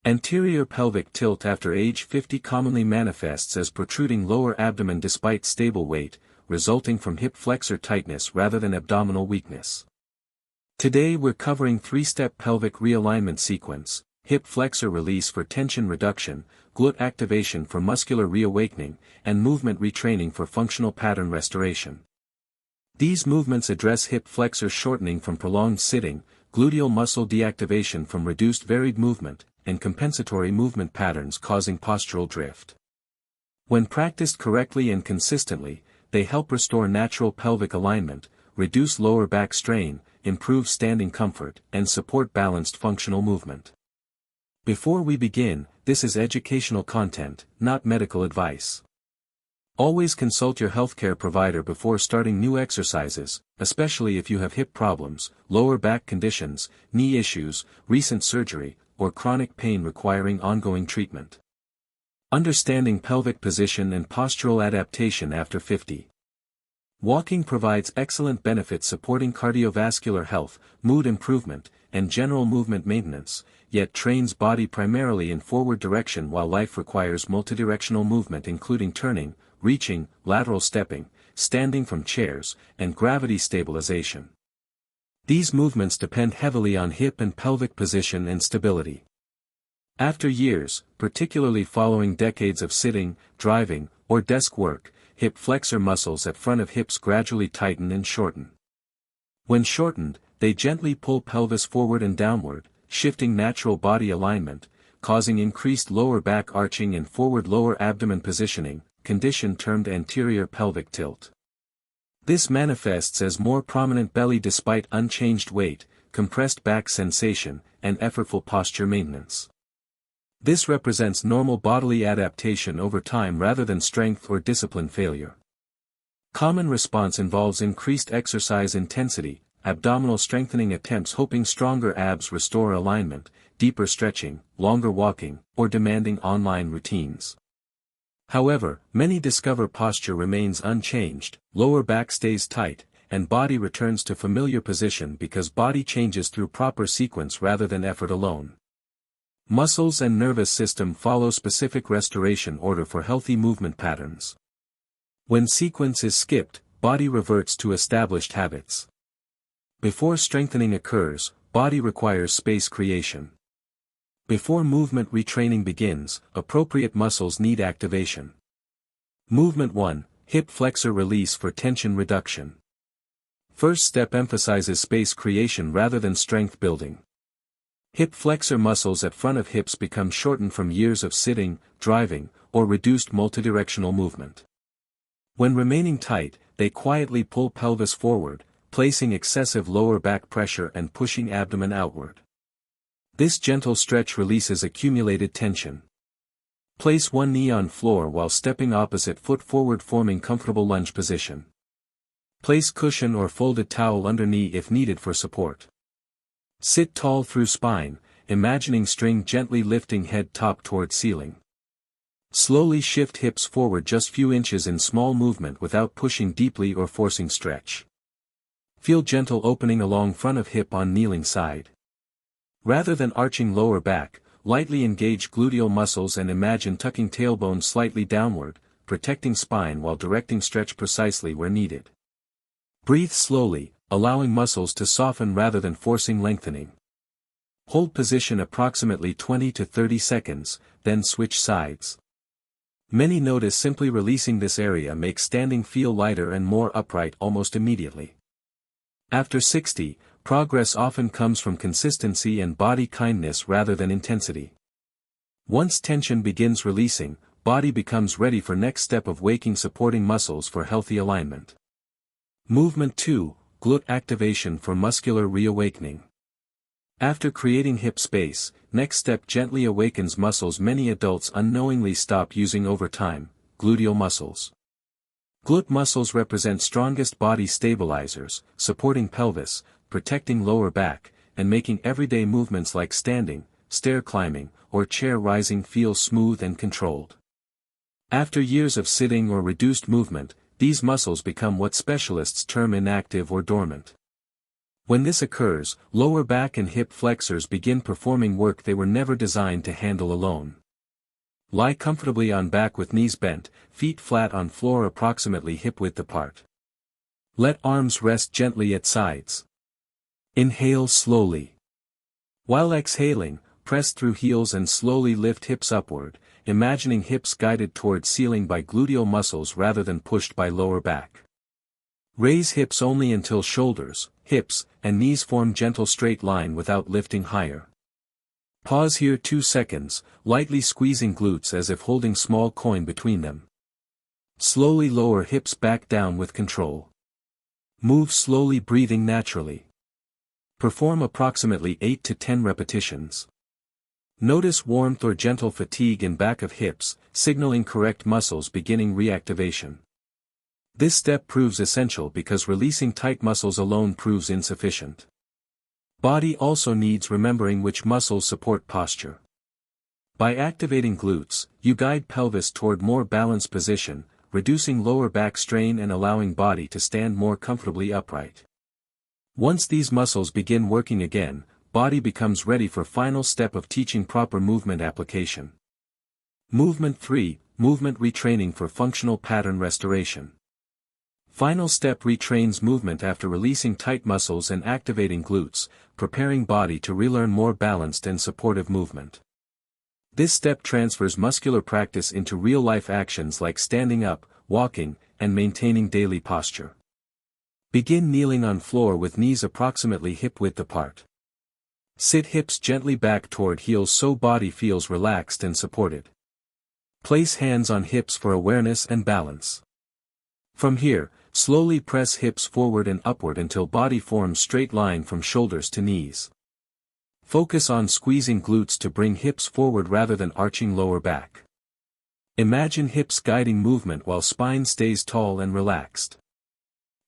Anterior pelvic tilt after age 50 commonly manifests as protruding lower abdomen despite stable weight, resulting from hip flexor tightness rather than abdominal weakness. Today we're covering 3-step pelvic realignment sequence, hip flexor release for tension reduction, glute activation for muscular reawakening, and movement retraining for functional pattern restoration. These movements address hip flexor shortening from prolonged sitting, gluteal muscle deactivation from reduced varied movement, and compensatory movement patterns causing postural drift. When practiced correctly and consistently, they help restore natural pelvic alignment, reduce lower back strain, improve standing comfort, and support balanced functional movement. Before we begin, this is educational content, not medical advice. Always consult your healthcare provider before starting new exercises, especially if you have hip problems, lower back conditions, knee issues, recent surgery, or chronic pain requiring ongoing treatment. Understanding pelvic position and postural adaptation after 50. Walking provides excellent benefits supporting cardiovascular health, mood improvement, and general movement maintenance, yet trains body primarily in forward direction while life requires multidirectional movement including turning, reaching, lateral stepping, standing from chairs, and gravity stabilization. These movements depend heavily on hip and pelvic position and stability. After years, particularly following decades of sitting, driving, or desk work, hip flexor muscles at front of hips gradually tighten and shorten. When shortened, they gently pull pelvis forward and downward, shifting natural body alignment, causing increased lower back arching and forward lower abdomen positioning, condition termed anterior pelvic tilt. This manifests as more prominent belly despite unchanged weight, compressed back sensation, and effortful posture maintenance. This represents normal bodily adaptation over time rather than strength or discipline failure. Common response involves increased exercise intensity, abdominal strengthening attempts hoping stronger abs restore alignment, deeper stretching, longer walking, or demanding online routines. However, many discover posture remains unchanged, lower back stays tight, and body returns to familiar position because body changes through proper sequence rather than effort alone. Muscles and nervous system follow specific restoration order for healthy movement patterns. When sequence is skipped, body reverts to established habits. Before strengthening occurs, body requires space creation. Before movement retraining begins, appropriate muscles need activation. Movement 1, hip flexor release for tension reduction. First step emphasizes space creation rather than strength building. Hip flexor muscles at front of hips become shortened from years of sitting, driving, or reduced multidirectional movement. When remaining tight, they quietly pull pelvis forward, placing excessive lower back pressure and pushing abdomen outward. This gentle stretch releases accumulated tension. Place one knee on floor while stepping opposite foot forward forming comfortable lunge position. Place cushion or folded towel under knee if needed for support. Sit tall through spine, imagining string gently lifting head top toward ceiling. Slowly shift hips forward just few inches in small movement without pushing deeply or forcing stretch. Feel gentle opening along front of hip on kneeling side. Rather than arching lower back, lightly engage gluteal muscles and imagine tucking tailbone slightly downward, protecting spine while directing stretch precisely where needed. Breathe slowly, allowing muscles to soften rather than forcing lengthening. Hold position approximately 20 to 30 seconds, then switch sides. Many notice simply releasing this area makes standing feel lighter and more upright almost immediately. After 60, progress often comes from consistency and body kindness rather than intensity. Once tension begins releasing, body becomes ready for next step of waking supporting muscles for healthy alignment. Movement 2, glute activation for muscular reawakening. After creating hip space, next step gently awakens muscles many adults unknowingly stop using over time, gluteal muscles. Glute muscles represent strongest body stabilizers, supporting pelvis, protecting lower back, and making everyday movements like standing, stair climbing, or chair rising feel smooth and controlled. After years of sitting or reduced movement, these muscles become what specialists term inactive or dormant. When this occurs, lower back and hip flexors begin performing work they were never designed to handle alone. Lie comfortably on back with knees bent, feet flat on floor approximately hip-width apart. Let arms rest gently at sides. Inhale slowly. While exhaling, press through heels and slowly lift hips upward, imagining hips guided toward ceiling by gluteal muscles rather than pushed by lower back. Raise hips only until shoulders, hips, and knees form gentle straight line without lifting higher. Pause here 2 seconds, lightly squeezing glutes as if holding small coin between them. Slowly lower hips back down with control. Move slowly, breathing naturally. Perform approximately 8 to 10 repetitions. Notice warmth or gentle fatigue in back of hips, signaling correct muscles beginning reactivation. This step proves essential because releasing tight muscles alone proves insufficient. Body also needs remembering which muscles support posture. By activating glutes, you guide pelvis toward more balanced position, reducing lower back strain and allowing body to stand more comfortably upright. Once these muscles begin working again, body becomes ready for final step of teaching proper movement application. Movement 3, movement retraining for functional pattern restoration. Final step retrains movement after releasing tight muscles and activating glutes, preparing body to relearn more balanced and supportive movement. This step transfers muscular practice into real-life actions like standing up, walking, and maintaining daily posture. Begin kneeling on floor with knees approximately hip-width apart. Sit hips gently back toward heels so body feels relaxed and supported. Place hands on hips for awareness and balance. From here, slowly press hips forward and upward until body forms straight line from shoulders to knees. Focus on squeezing glutes to bring hips forward rather than arching lower back. Imagine hips guiding movement while spine stays tall and relaxed.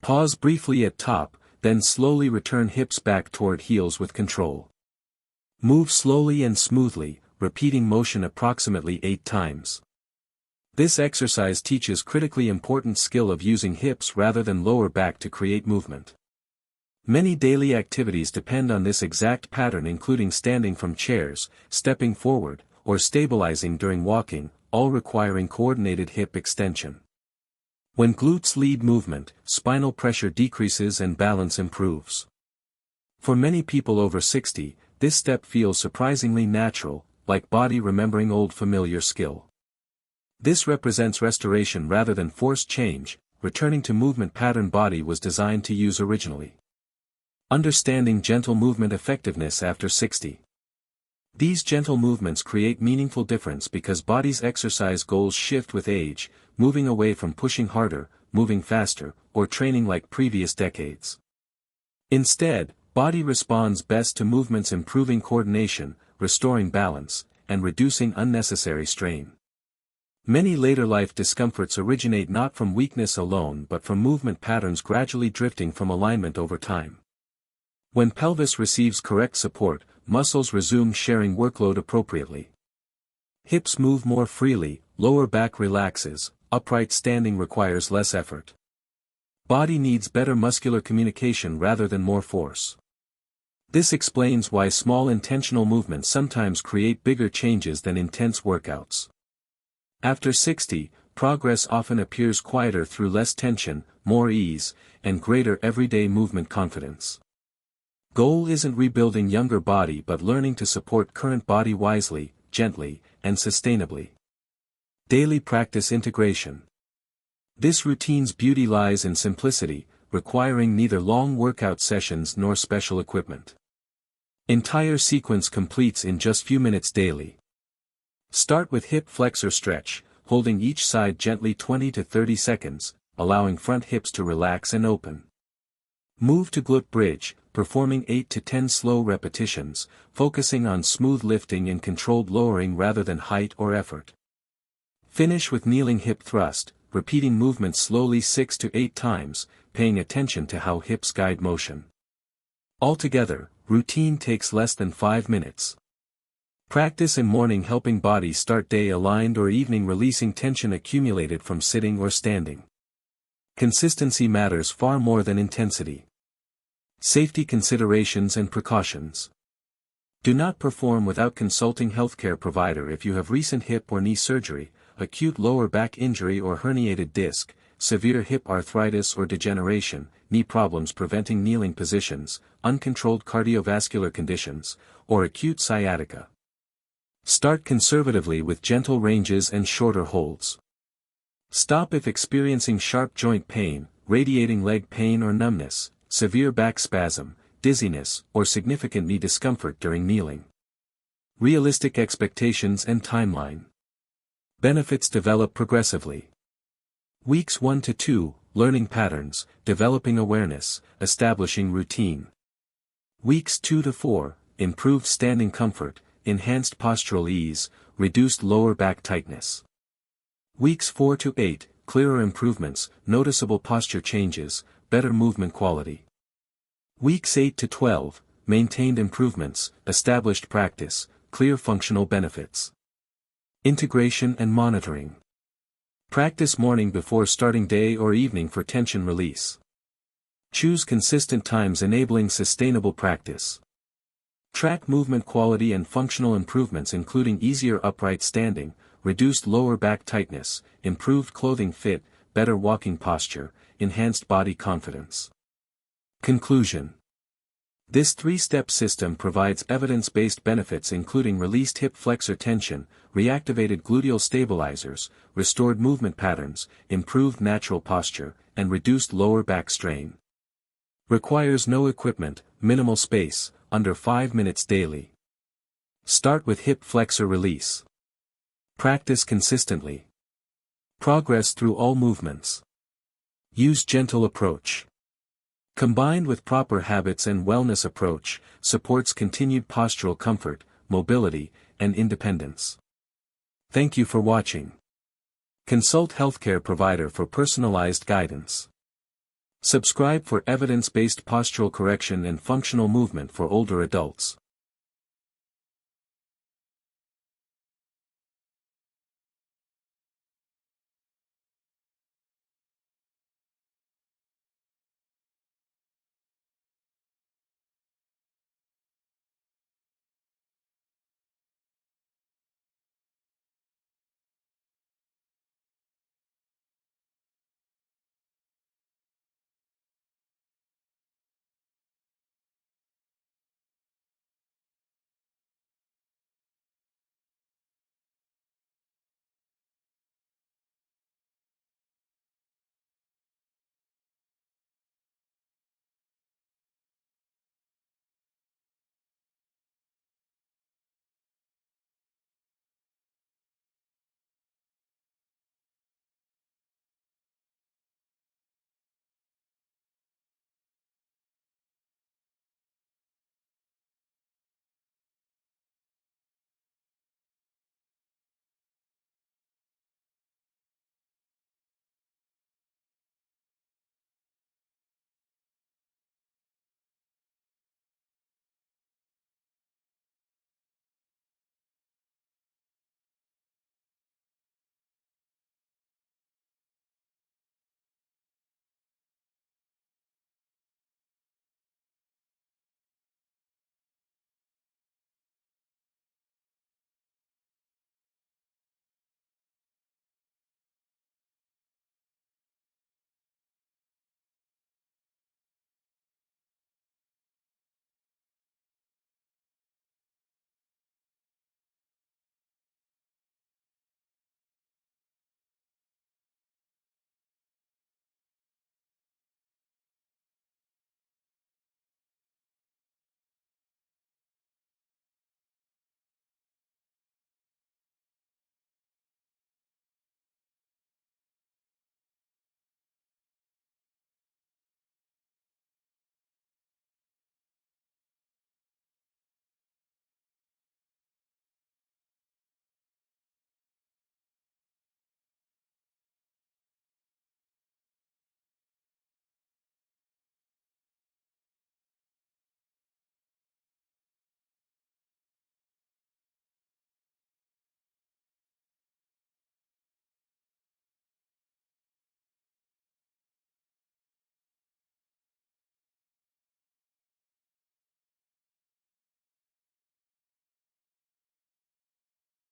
Pause briefly at top, then slowly return hips back toward heels with control. Move slowly and smoothly, repeating motion approximately 8 times. This exercise teaches critically important skill of using hips rather than lower back to create movement. Many daily activities depend on this exact pattern, including standing from chairs, stepping forward, or stabilizing during walking, all requiring coordinated hip extension. When glutes lead movement, spinal pressure decreases and balance improves. For many people over 60, this step feels surprisingly natural, like body remembering old familiar skill. This represents restoration rather than forced change, returning to movement pattern body was designed to use originally. Understanding gentle movement effectiveness after 60. These gentle movements create meaningful difference because body's exercise goals shift with age, moving away from pushing harder, moving faster, or training like previous decades. Instead, body responds best to movements improving coordination, restoring balance, and reducing unnecessary strain. Many later life discomforts originate not from weakness alone but from movement patterns gradually drifting from alignment over time. When pelvis receives correct support, muscles resume sharing workload appropriately. Hips move more freely, lower back relaxes, upright standing requires less effort. Body needs better muscular communication rather than more force. This explains why small intentional movements sometimes create bigger changes than intense workouts. After 60, progress often appears quieter through less tension, more ease, and greater everyday movement confidence. Goal isn't rebuilding younger body but learning to support current body wisely, gently, and sustainably. Daily practice integration. This routine's beauty lies in simplicity, requiring neither long workout sessions nor special equipment. Entire sequence completes in just few minutes daily. Start with hip flexor stretch, holding each side gently 20 to 30 seconds, allowing front hips to relax and open. Move to glute bridge, performing 8 to 10 slow repetitions, focusing on smooth lifting and controlled lowering rather than height or effort. Finish with kneeling hip thrust, repeating movements slowly 6 to 8 times, paying attention to how hips guide motion. Altogether, routine takes less than 5 minutes. Practice in morning helping body start day aligned or evening releasing tension accumulated from sitting or standing. Consistency matters far more than intensity. Safety considerations and precautions. Do not perform without consulting healthcare provider if you have recent hip or knee surgery, acute lower back injury or herniated disc, severe hip arthritis or degeneration, knee problems preventing kneeling positions, uncontrolled cardiovascular conditions, or acute sciatica. Start conservatively with gentle ranges and shorter holds. Stop if experiencing sharp joint pain, radiating leg pain or numbness, severe back spasm, dizziness, or significant knee discomfort during kneeling. Realistic expectations and timeline. Benefits develop progressively. Weeks 1 to 2, learning patterns, developing awareness, establishing routine. Weeks 2 to 4, improved standing comfort, enhanced postural ease, reduced lower back tightness. Weeks 4 to 8, clearer improvements, noticeable posture changes, better movement quality. Weeks 8 to 12, maintained improvements, established practice, clear functional benefits. Integration and monitoring. Practice morning before starting day or evening for tension release. Choose consistent times enabling sustainable practice. Track movement quality and functional improvements including easier upright standing, reduced lower back tightness, improved clothing fit, better walking posture, enhanced body confidence. Conclusion. This 3-step system provides evidence-based benefits including released hip flexor tension, reactivated gluteal stabilizers, restored movement patterns, improved natural posture, and reduced lower back strain. Requires no equipment, minimal space, under 5 minutes daily. Start with hip flexor release. Practice consistently. Progress through all movements. Use gentle approach. Combined with proper habits and wellness approach, supports continued postural comfort, mobility, and independence. Thank you for watching. Consult healthcare provider for personalized guidance. Subscribe for evidence-based postural correction and functional movement for older adults.